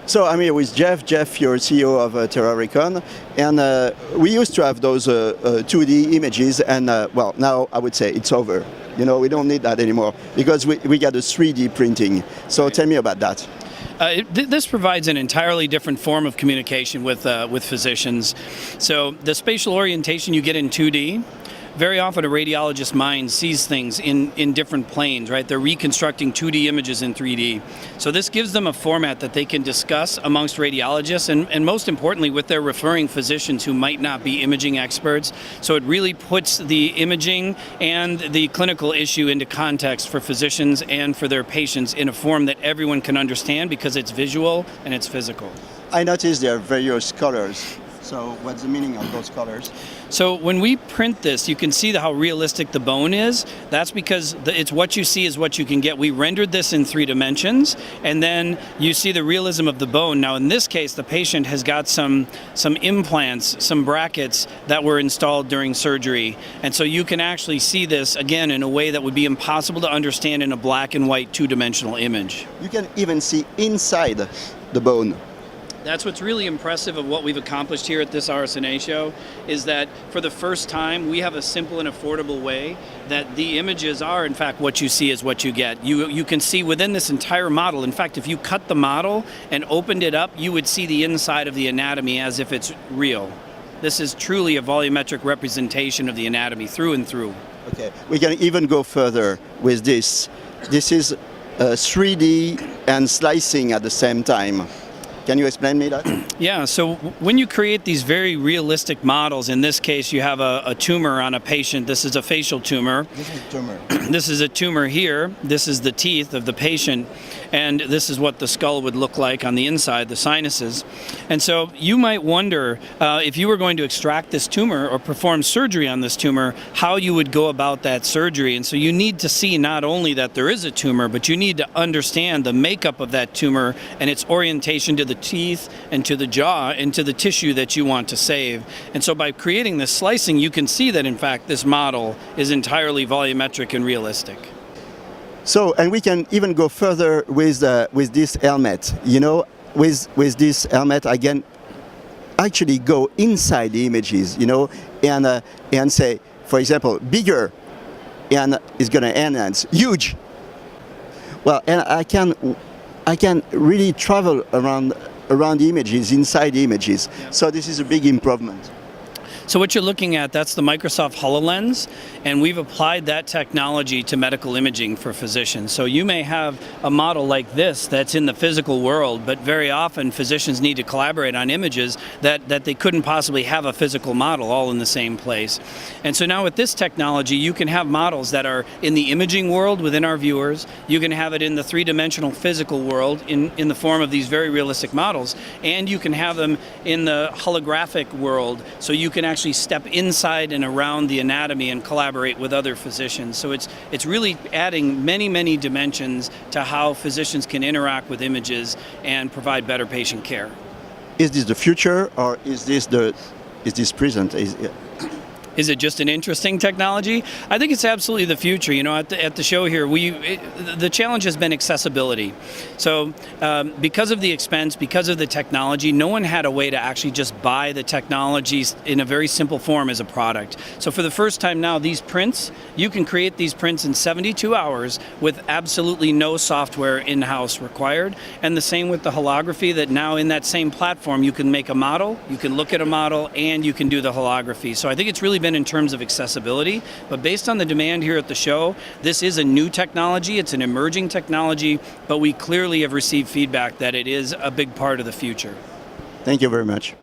So I'm here with Jeff. Jeff, you're CEO of TeraRecon, and we used to have those 2D images, and well, now I would say it's over. You know, we don't need that anymore because we got a 3D printing. So tell me about that. This provides an entirely different form of communication with physicians. So the spatial orientation you get in 2D, very often a radiologist's mind sees things in different planes, right? They're reconstructing 2D images in 3D. So this gives them a format that they can discuss amongst radiologists and most importantly with their referring physicians who might not be imaging experts. So it really puts the imaging and the clinical issue into context for physicians and for their patients in a form that everyone can understand because it's visual and it's physical. I noticed there are various colors. So what's the meaning of those colors? So when we print this, you can see how realistic the bone is. That's because it's what you see is what you can get. We rendered this in 3 dimensions, and then you see the realism of the bone. Now in this case, the patient has got some implants, some brackets that were installed during surgery. And so you can actually see this, again, in a way that would be impossible to understand in a black and white 2-dimensional image. You can even see inside the bone. That's what's really impressive of what we've accomplished here at this RSNA show, is that for the first time we have a simple and affordable way that the images are in fact what you see is what you get. You can see within this entire model. In fact, if you cut the model and opened it up, you would see the inside of the anatomy as if it's real. This is truly a volumetric representation of the anatomy through and through. Okay, we can even go further with this. This is 3D and slicing at the same time. Can you explain me that? Yeah, so when you create these very realistic models, in this case you have a tumor on a patient. This is a facial tumor. This is a tumor. This is a tumor here. This is the teeth of the patient. And this is what the skull would look like on the inside, the sinuses. And so you might wonder if you were going to extract this tumor or perform surgery on this tumor, how you would go about that surgery. And so you need to see not only that there is a tumor, but you need to understand the makeup of that tumor and its orientation to the teeth and to the jaw and to the tissue that you want to save. And so by creating this slicing, you can see that in fact this model is entirely volumetric and realistic. So, and we can even go further with this helmet. You know, with this helmet, I can actually go inside the images. You know, and say, for example, bigger, and it's going to enhance huge. Well, and I can really travel around the images, inside the images. Yeah. So this is a big improvement. So what you're looking at, that's the Microsoft HoloLens, and we've applied that technology to medical imaging for physicians. So you may have a model like this that's in the physical world, but very often physicians need to collaborate on images that they couldn't possibly have a physical model all in the same place. And so now with this technology, you can have models that are in the imaging world within our viewers, you can have it in the 3-dimensional physical world in the form of these very realistic models, and you can have them in the holographic world, so you can actually step inside and around the anatomy and collaborate with other physicians. So it's really adding many dimensions to how physicians can interact with images and provide better patient care. Is this the future, or is this present? Is it just an interesting technology? I think it's absolutely the future. You know, at the show here, the challenge has been accessibility. So because of the expense, because of the technology, no one had a way to actually just buy the technologies in a very simple form as a product. So for the first time now, these prints, you can create these prints in 72 hours with absolutely no software in-house required. And the same with the holography, that now in that same platform, you can make a model, you can look at a model, and you can do the holography. So I think it's really been in terms of accessibility, but based on the demand here at the show, this is a new technology, it's an emerging technology, but we clearly have received feedback that it is a big part of the future. Thank you very much.